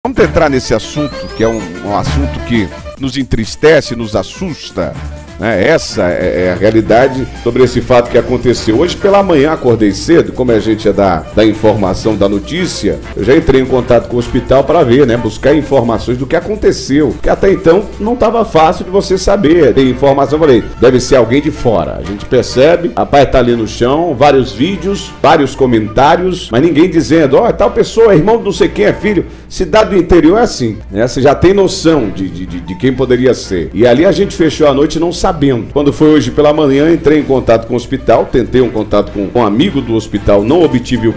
Vamos entrar nesse assunto, que é um assunto que nos entristece, nos assusta, né? Essa é a realidade sobre esse fato que aconteceu. Hoje pela manhã acordei cedo, como a gente é da informação, da notícia, eu já entrei em contato com o hospital para ver, né? Buscar informações do que aconteceu, que até então não estava fácil de você saber. Tem informação, eu falei, deve ser alguém de fora. A gente percebe, rapaz tá ali no chão, vários vídeos, vários comentários, mas ninguém dizendo, ó, tal pessoa é irmão de não sei quem, é filho. Cidade do interior é assim, né? Você já tem noção de quem poderia ser. E ali a gente fechou a noite não sabendo. Quando foi hoje pela manhã, entrei em contato com o hospital, tentei um contato com um amigo do hospital, não obtive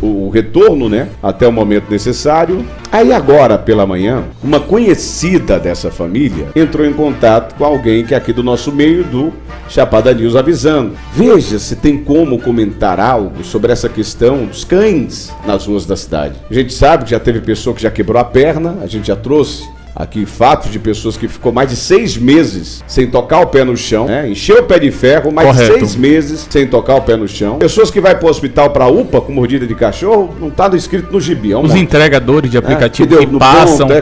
o retorno, né? Até o momento necessário. Aí agora pela manhã, uma conhecida dessa família entrou em contato com alguém que é aqui do nosso meio, do Chapada News, avisando. Veja se tem como comentar algo sobre essa questão dos cães nas ruas da cidade. A gente sabe que já teve pessoa que já quebrou a perna, a gente já trouxe aqui fatos de pessoas que ficou mais de 6 meses sem tocar o pé no chão, né? Encheu o pé de ferro, mais de 6 meses sem tocar o pé no chão. Pessoas que vai para o hospital para UPA com mordida de cachorro, não está escrito no gibi. Os entregadores de aplicativo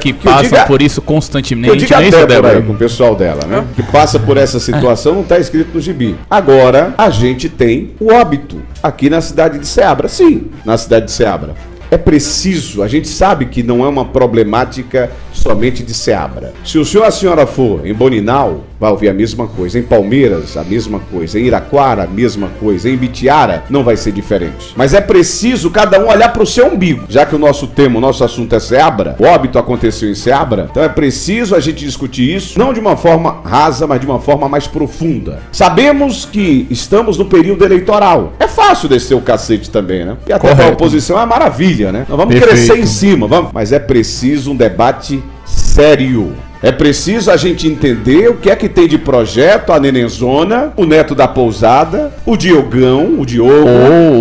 que passam por isso constantemente. Eu digo até por aí com o pessoal dela, né? Que passa por essa situação, não está escrito no gibi. Agora, a gente tem o óbito aqui na cidade de Ceabra. Sim, na cidade de Ceabra. É preciso, a gente sabe que não é uma problemática somente de Ceabra. Se o senhor ou a senhora for em Boninal, vai ouvir a mesma coisa. Em Palmeiras, a mesma coisa. Em Iraquara, a mesma coisa. Em Bitiara, não vai ser diferente. Mas é preciso cada um olhar para o seu umbigo. Já que o nosso tema, o nosso assunto é Ceabra, o óbito aconteceu em Ceabra, então é preciso a gente discutir isso, não de uma forma rasa, mas de uma forma mais profunda. Sabemos que estamos no período eleitoral. É fácil descer o cacete também, né? E até a oposição é uma maravilha, né? Nós vamos crescer em cima, vamos. Mas é preciso um debate sério. É preciso a gente entender o que é que tem de projeto a Nenenzona, o Neto da Pousada, o Diogão, o Diogo,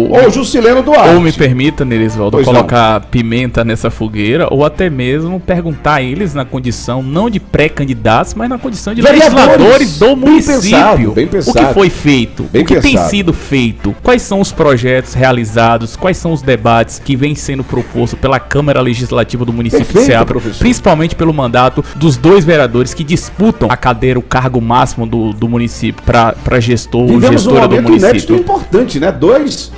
ou o Juscelino Duarte. Ou me permita, Nerisvaldo, colocar pimenta nessa fogueira, ou até mesmo perguntar a eles na condição, não de pré-candidatos, mas na condição de legisladores do município. Bem pensado. O que foi feito? O que tem sido feito? Quais são os projetos realizados? Quais são os debates que vêm sendo propostos pela Câmara Legislativa do município de Ceabra, principalmente pelo mandato dos dois vereadores que disputam a cadeira, o cargo máximo do município para gestor ou gestora do município. Importante, né? Dois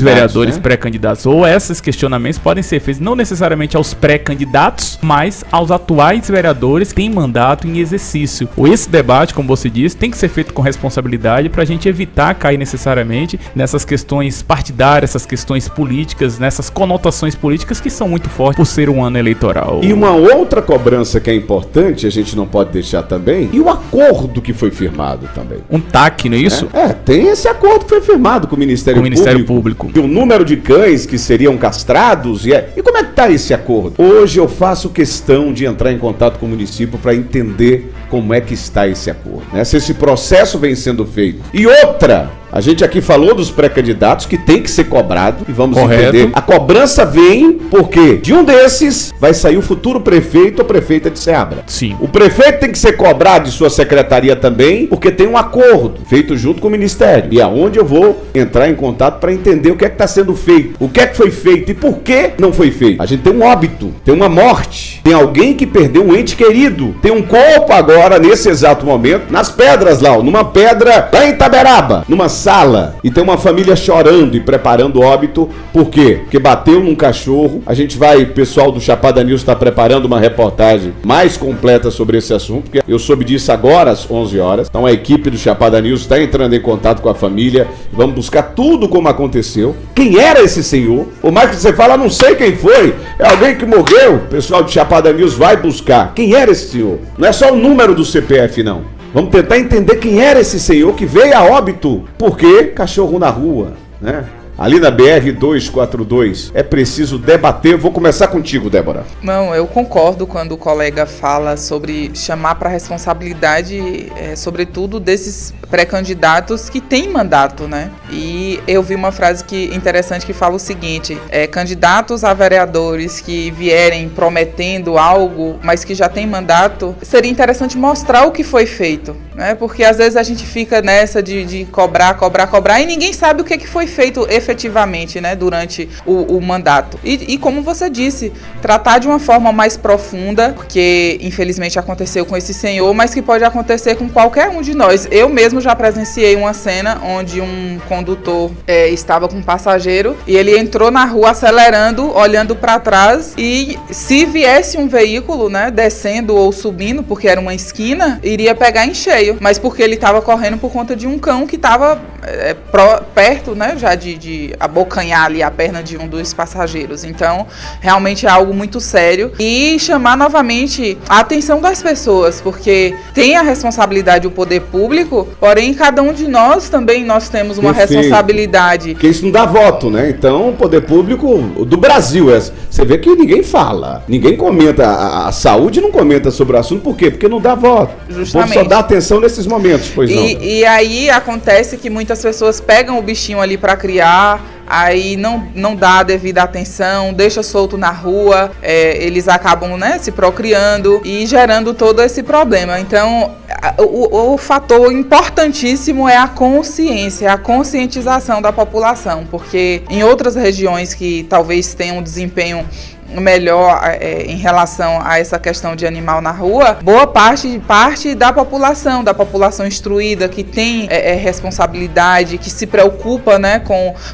vereadores pré-candidatos. Ou esses questionamentos podem ser feitos não necessariamente aos pré-candidatos, mas aos atuais vereadores que têm mandato em exercício. Esse debate, como você disse, tem que ser feito com responsabilidade para a gente evitar cair necessariamente nessas questões partidárias, essas questões políticas, nessas conotações políticas que são muito fortes por ser um ano eleitoral. E uma outra cobrança que é importante, a gente não pode deixar também, e o acordo que foi firmado também. Um TAC, não é isso? Tem esse acordo que foi firmado com o Ministério Público. E o número de cães que seriam castrados, e como é que está esse acordo? Hoje eu faço questão de entrar em contato com o município para entender como é que está esse acordo, né? Se esse processo vem sendo feito. E outra, a gente aqui falou dos pré-candidatos que tem que ser cobrado e vamos entender. A cobrança vem porque de um desses vai sair o futuro prefeito ou prefeita de Ceabra. Sim. O prefeito tem que ser cobrado de sua secretaria também, porque tem um acordo feito junto com o Ministério. E aonde eu vou entrar em contato para entender o que é que está sendo feito, o que é que foi feito e por que não foi feito. A gente tem um óbito, tem uma morte, tem alguém que perdeu um ente querido, tem um corpo agora, nesse exato momento, nas pedras lá, numa pedra lá em Itaberaba, numa sala, e tem uma família chorando e preparando óbito. Por quê? Porque bateu num cachorro. A gente vai, o pessoal do Chapada News está preparando uma reportagem mais completa sobre esse assunto, porque eu soube disso agora às 11 horas. Então a equipe do Chapada News está entrando em contato com a família. Vamos buscar tudo como aconteceu. Quem era esse senhor? Por mais que você fala, não sei quem foi, é alguém que morreu. O pessoal do Chapada News vai buscar. Quem era esse senhor? Não é só o número do CPF, não. Vamos tentar entender quem era esse senhor que veio a óbito. Por quê? Cachorro na rua, né? Ali na BR-242, é preciso debater. Vou começar contigo, Débora. Não, eu concordo quando o colega fala sobre chamar para a responsabilidade, sobretudo desses pré-candidatos que têm mandato, né? E eu vi uma frase interessante que fala o seguinte: candidatos a vereadores que vierem prometendo algo, mas que já têm mandato, seria interessante mostrar o que foi feito, né? Porque às vezes a gente fica nessa de cobrar, e ninguém sabe o que foi feito efetivamente efetivamente, né, durante o mandato. E como você disse, tratar de uma forma mais profunda, porque infelizmente aconteceu com esse senhor, mas que pode acontecer com qualquer um de nós. Eu mesmo já presenciei uma cena onde um condutor estava com um passageiro e ele entrou na rua acelerando, olhando para trás, e se viesse um veículo, né, descendo ou subindo, porque era uma esquina, iria pegar em cheio, mas porque ele estava correndo por conta de um cão que estava perto, né, já de abocanhar ali a perna de um dos passageiros. Então, realmente é algo muito sério, e chamar novamente a atenção das pessoas, porque tem a responsabilidade do poder público, porém cada um de nós também nós temos uma responsabilidade. Porque isso não dá voto, né? Então, o poder público do Brasil, você vê que ninguém fala, ninguém comenta, a saúde não comenta sobre o assunto, por quê? Porque não dá voto. Justamente. O povo só dá atenção nesses momentos, pois não. E aí acontece que muitas pessoas pegam o bichinho ali para criar, aí não dá a devida atenção, deixa solto na rua, eles acabam, né, se procriando e gerando todo esse problema. Então, o fator importantíssimo é a consciência, a conscientização da população, porque em outras regiões que talvez tenham um desempenho melhor em relação a essa questão de animal na rua, boa parte da população instruída, que tem responsabilidade, que se preocupa, né,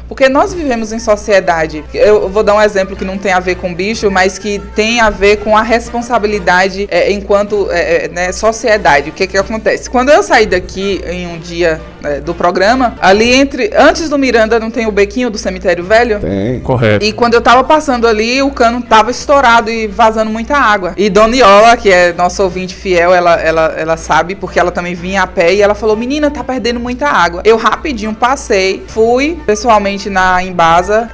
porque nós vivemos em sociedade. Eu vou dar um exemplo que não tem a ver com bicho, mas que tem a ver com a responsabilidade enquanto né, sociedade. O que acontece? Quando eu saí daqui em um dia do programa, ali antes do Miranda não tem o bequinho do cemitério velho? Tem. Correto. E quando eu tava passando ali, o cano tava estourado e vazando muita água. E Dona Iola, que é nossa ouvinte fiel, ela sabe, porque ela também vinha a pé, e ela falou: menina, tá perdendo muita água. Eu rapidinho passei, fui pessoalmente na Embasa,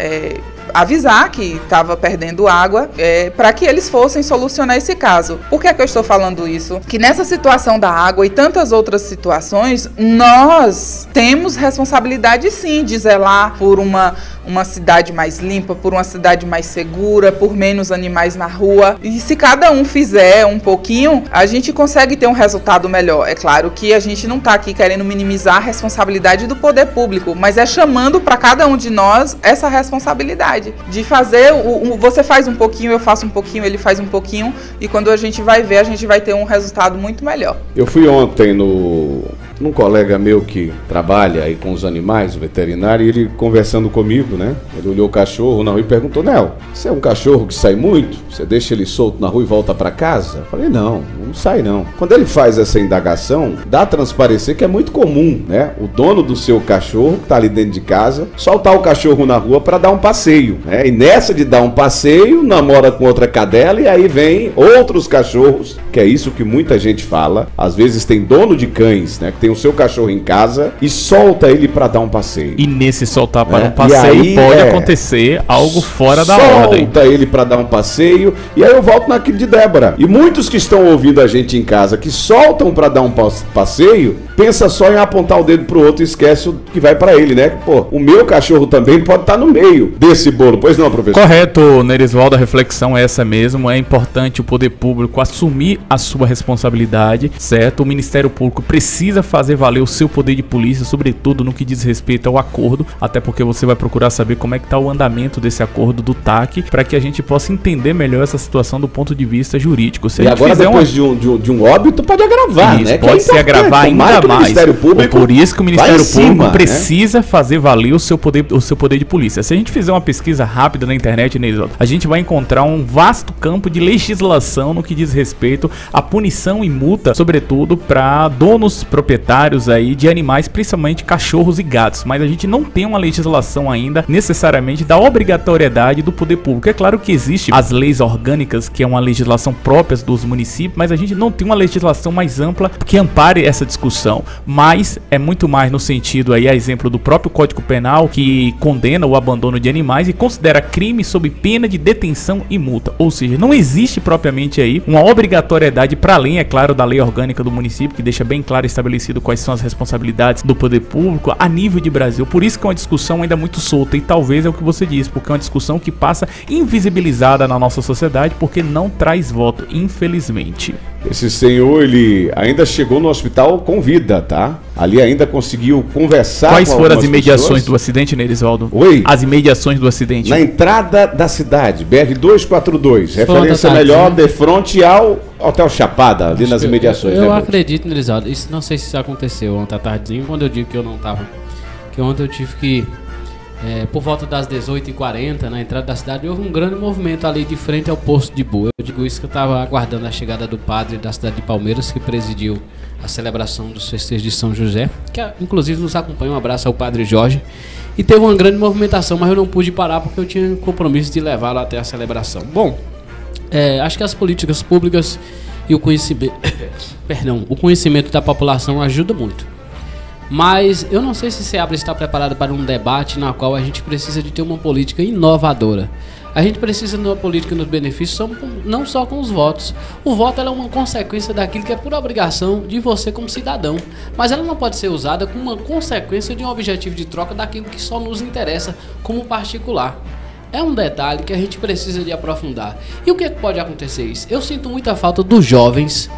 avisar que estava perdendo água, para que eles fossem solucionar esse caso. Por que é que eu estou falando isso? Que nessa situação da água e tantas outras situações, nós temos responsabilidade sim de zelar por uma cidade mais limpa, por uma cidade mais segura, por menos animais na rua. E se cada um fizer um pouquinho, a gente consegue ter um resultado melhor. É claro que a gente não está aqui querendo minimizar a responsabilidade do poder público, mas é chamando para cada um de nós essa responsabilidade de fazer, você faz um pouquinho, eu faço um pouquinho, ele faz um pouquinho, e quando a gente vai ver, a gente vai ter um resultado muito melhor. Eu fui ontem num colega meu que trabalha aí com os animais, o veterinário, e ele conversando comigo, né? Ele olhou o cachorro na rua e perguntou: Nel, você é um cachorro que sai muito? Você deixa ele solto na rua e volta para casa? Eu falei: não sai não. Quando ele faz essa indagação, dá a transparecer que é muito comum, né? O dono do seu cachorro, que tá ali dentro de casa, soltar o cachorro na rua para dar um passeio, né? E nessa de dar um passeio, namora com outra cadela, e aí vem outros cachorros, que é isso que muita gente fala. Às vezes tem dono de cães, né? Que tem o seu cachorro em casa e solta ele para dar um passeio. E nesse soltar para um passeio aí, pode acontecer algo fora da ordem. Solta ele para dar um passeio. E aí eu volto naquilo de Débora. E muitos que estão ouvindo a gente em casa, que soltam para dar um passeio, pensa só em apontar o dedo pro outro e esquece o que vai para ele, né? Pô, o meu cachorro também pode estar no meio desse bolo. Pois não, professor? Correto, Nerisvaldo, a reflexão é essa mesmo. É importante o poder público assumir a sua responsabilidade, certo? O Ministério Público precisa fazer valer o seu poder de polícia, sobretudo no que diz respeito ao acordo, até porque você vai procurar saber como é que está o andamento desse acordo do TAC, para que a gente possa entender melhor essa situação do ponto de vista jurídico. Se e agora depois de um óbito pode agravar, isso, né? Pode se agravar ainda mais. Por isso que o Ministério Público precisa, né, fazer valer o seu poder de polícia. Se a gente fizer uma pesquisa rápida na internet, Nerisvaldo, a gente vai encontrar um vasto campo de legislação no que diz respeito à punição e multa, sobretudo para donos proprietários aí de animais, principalmente cachorros e gatos. Mas a gente não tem uma legislação ainda necessariamente da obrigatoriedade do poder público. É claro que existe as leis orgânicas, que é uma legislação própria dos municípios, mas a gente não tem uma legislação mais ampla que ampare essa discussão. Mas é muito mais no sentido aí, a exemplo do próprio Código Penal, que condena o abandono de animais e considera crime sob pena de detenção e multa. Ou seja, não existe propriamente aí uma obrigatoriedade para além, é claro, da lei orgânica do município, que deixa bem claro estabelecido quais são as responsabilidades do poder público a nível de Brasil. Por isso que é uma discussão ainda muito solta, e talvez é o que você disse, porque é uma discussão que passa invisibilizada na nossa sociedade, porque não traz voto, infelizmente. Esse senhor, ele ainda chegou no hospital com vida, tá? ali ainda conseguiu conversar. Quais foram as imediações do acidente, Nerisvaldo? Oi? As imediações do acidente. Na entrada da cidade, BR-242, referência melhor de frente ao Hotel Chapada, ali nas imediações. Eu acredito, Nerisvaldo, isso não sei se isso aconteceu ontem à tardezinha, quando eu digo que eu não estava, que ontem eu tive que, por volta das 18h40, na entrada da cidade, houve um grande movimento ali de frente ao posto de Boa. Eu digo isso que eu estava aguardando a chegada do padre da cidade de Palmeiras, que presidiu a celebração dos festejos de São José, que inclusive nos acompanha. Um abraço ao padre Jorge. E teve uma grande movimentação, mas eu não pude parar porque eu tinha compromisso de levá-lo até a celebração. Bom, acho que as políticas públicas e o conhecimento, o conhecimento da população ajuda muito. Mas eu não sei se Ceabra está preparado para um debate na qual a gente precisa de ter uma política inovadora. A gente precisa de uma política nos benefícios, não só com os votos. O voto é uma consequência daquilo que é por obrigação de você como cidadão. Mas ela não pode ser usada como uma consequência de um objetivo de troca daquilo que só nos interessa como particular. É um detalhe que a gente precisa de aprofundar. E o que pode acontecer isso? Eu sinto muita falta dos jovens,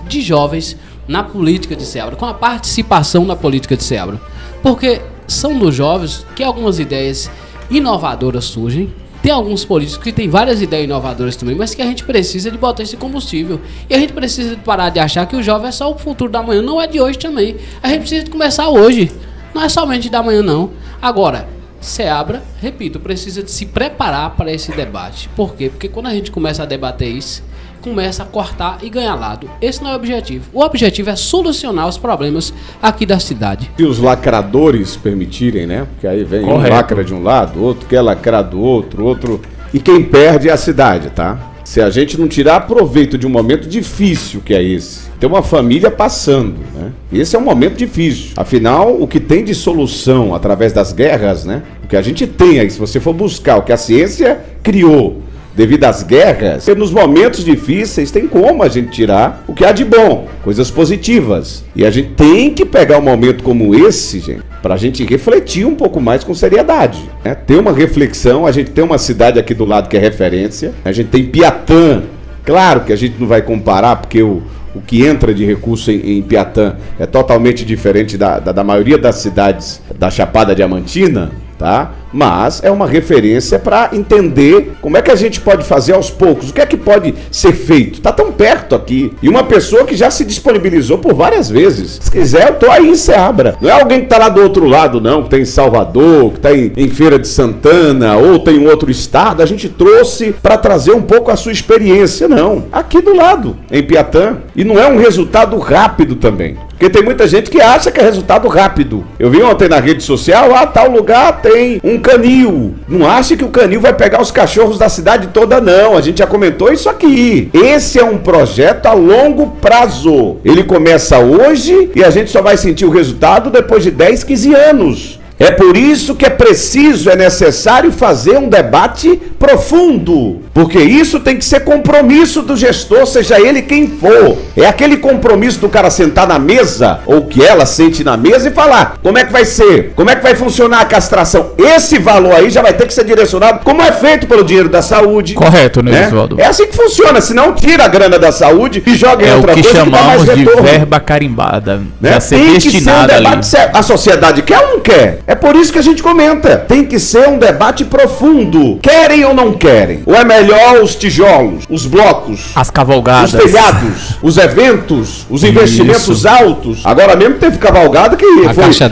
na política de Ceabra, com a participação na política de Ceabra. Porque são dos jovens que algumas ideias inovadoras surgem. Tem alguns políticos que têm várias ideias inovadoras também, mas que a gente precisa de botar esse combustível. E a gente precisa de parar de achar que o jovem é só o futuro da manhã. Não é de hoje também. A gente precisa de começar hoje. Não é somente da manhã, não. Agora, Ceabra, repito, precisa de se preparar para esse debate. Por quê? Porque quando a gente começa a debater isso, começa a cortar e ganhar lado. Esse não é o objetivo. O objetivo é solucionar os problemas aqui da cidade. Se os lacradores permitirem, né? Porque aí vem um lacra de um lado, outro quer lacrar do outro. E quem perde é a cidade, tá? Se a gente não tirar proveito de um momento difícil que é esse. Tem uma família passando, né? Esse é um momento difícil. Afinal, o que tem de solução através das guerras, né? O que a gente tem aí, se você for buscar o que a ciência criou devido às guerras, nos momentos difíceis tem como a gente tirar o que há de bom, coisas positivas. E a gente tem que pegar um momento como esse, gente, para a gente refletir um pouco mais com seriedade, né? Ter uma reflexão. A gente tem uma cidade aqui do lado que é referência, a gente tem Piatã. Claro que a gente não vai comparar, porque o que entra de recurso em Piatã é totalmente diferente da maioria das cidades da Chapada Diamantina, tá? Mas é uma referência para entender como é que a gente pode fazer aos poucos, o que é que pode ser feito. Tá tão perto aqui. E uma pessoa que já se disponibilizou por várias vezes. Se quiser, eu tô aí em Ceabra. Não é alguém que tá lá do outro lado, não, que tá em Salvador, que tá em Feira de Santana, ou tem um outro estado. A gente trouxe para trazer um pouco a sua experiência, não. Aqui do lado, em Piatã. E não é um resultado rápido também. Porque tem muita gente que acha que é resultado rápido. Eu vi ontem na rede social, tal lugar tem um canil. Não acha que o canil vai pegar os cachorros da cidade toda, não. A gente já comentou isso aqui. Esse é um projeto a longo prazo. Ele começa hoje e a gente só vai sentir o resultado depois de 10, 15 anos. É por isso que é preciso, é necessário fazer um debate profundo, porque isso tem que ser compromisso do gestor, seja ele quem for. É aquele compromisso do cara sentar na mesa, ou que ela sente na mesa e falar, como é que vai ser? Como é que vai funcionar a castração? Esse valor aí já vai ter que ser direcionado, como é feito pelo dinheiro da saúde. Correto, né, Oswaldo? É assim que funciona, senão tira a grana da saúde e joga em outra coisa. É o que chamamos de verba carimbada, né? Já ser destinada ali. A sociedade quer ou não quer? É por isso que a gente comenta. Tem que ser um debate profundo. Querem ou não querem? Ou é melhor os tijolos, os blocos, as cavalgadas, os telhados, os eventos, os investimentos altos? Agora mesmo teve cavalgada que a foi 3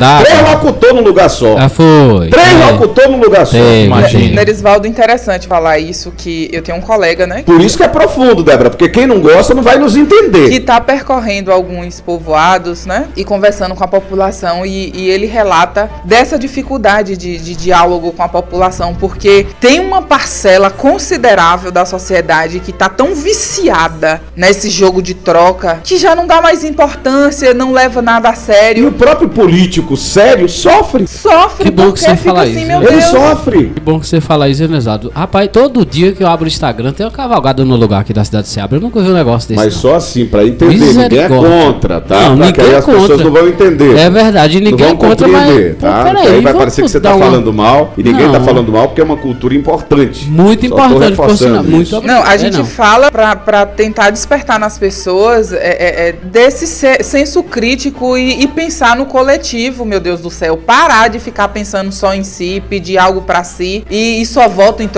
locutor num lugar só. Foi. 3 locutor num lugar só. Imagina. Nerisvaldo, interessante falar isso, que eu tenho um colega, né? Por isso que é profundo, Débora, porque quem não gosta não vai nos entender. Que está percorrendo alguns povoados, né? E conversando com a população e ele relata dessa dificuldade de diálogo com a população, porque tem uma parcela considerável da sociedade que está tão viciada nesse jogo de troca que já não dá mais importância, não leva nada a sério. E o próprio político sério sofre. Sofre, que bom que você fala assim, isso. Meu Ele Deus. sofre. Que bom que você fala isso, Enesado. Rapaz, todo dia que eu abro o Instagram tem uma cavalgada no lugar aqui da cidade de Ceabra. Eu nunca vi um negócio desse. Mas não. Só assim, para entender. Ninguém é contra, tá? Não, pra ninguém que aí é as pessoas não vão entender. É verdade, ninguém é contra, mas tá? porque aí vai parecer que você está falando mal, e ninguém está falando mal, porque é uma cultura importante. Muito importante, por sinal. Muito não, a gente fala para tentar despertar nas pessoas desse senso crítico e pensar no coletivo, meu Deus do céu. Parar de ficar pensando só em si, pedir algo para si e só voto em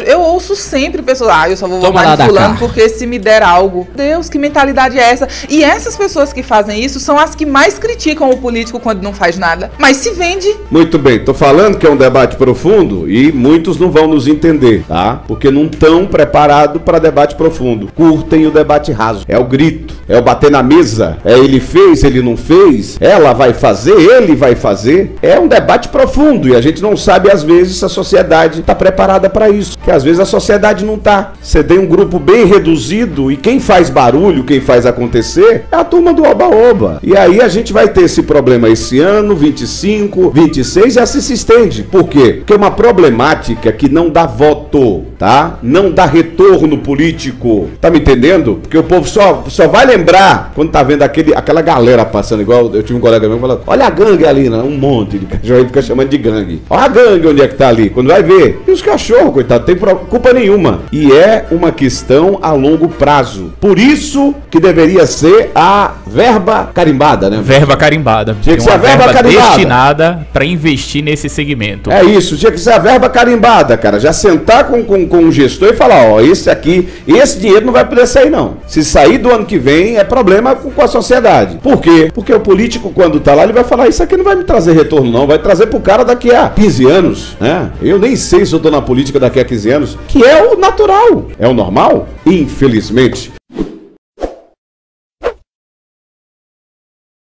eu ouço sempre pessoas, eu só vou votar em fulano porque se me der algo. Deus, que mentalidade é essa? E essas pessoas que fazem isso são as que mais criticam o político quando não faz nada, mas se vende. Muito bem, tô falando que é um debate profundo e muitos não vão nos entender, tá? Porque não estão preparados para debate profundo. Curtem o debate raso. É o grito, é o bater na mesa, é ele fez, ele não fez, ela vai fazer, ele vai fazer. É um debate profundo e a gente não sabe às vezes se a sociedade está preparada para isso, que às vezes a sociedade não tá. Você tem um grupo bem reduzido e quem faz barulho, quem faz acontecer é a turma do oba-oba. E aí a gente vai ter esse problema esse ano, 25, 26 e assim se estende. Por quê? Porque é uma problemática que não dá voto, tá? Não dá retorno político. Tá me entendendo? Porque o povo só vai lembrar quando tá vendo aquela galera passando, igual eu tive um colega meu falando, olha a gangue ali, né? Um monte de cachorro, fica chamando de gangue. Olha a gangue onde é que tá ali. Quando vai ver, e os cachorros, coitado, não tem culpa nenhuma. E é uma questão a longo prazo. Por isso que deveria ser a verba carimbada, né? Verba carimbada. Tinha que ser a verba carimbada. Destinada para investir nesse segmento. É isso, tinha que ser a verba carimbada, cara. Já sentar com o gestor e falar, ó, esse dinheiro não vai poder sair não. Se sair do ano que vem, é problema com a sociedade. Por quê? Porque o político, quando tá lá, ele vai falar, isso aqui não vai me trazer retorno não, vai trazer pro cara daqui a 15 anos, né? Eu nem sei se eu tô na política daqui a 15 anos, que é o natural. É o normal? Infelizmente,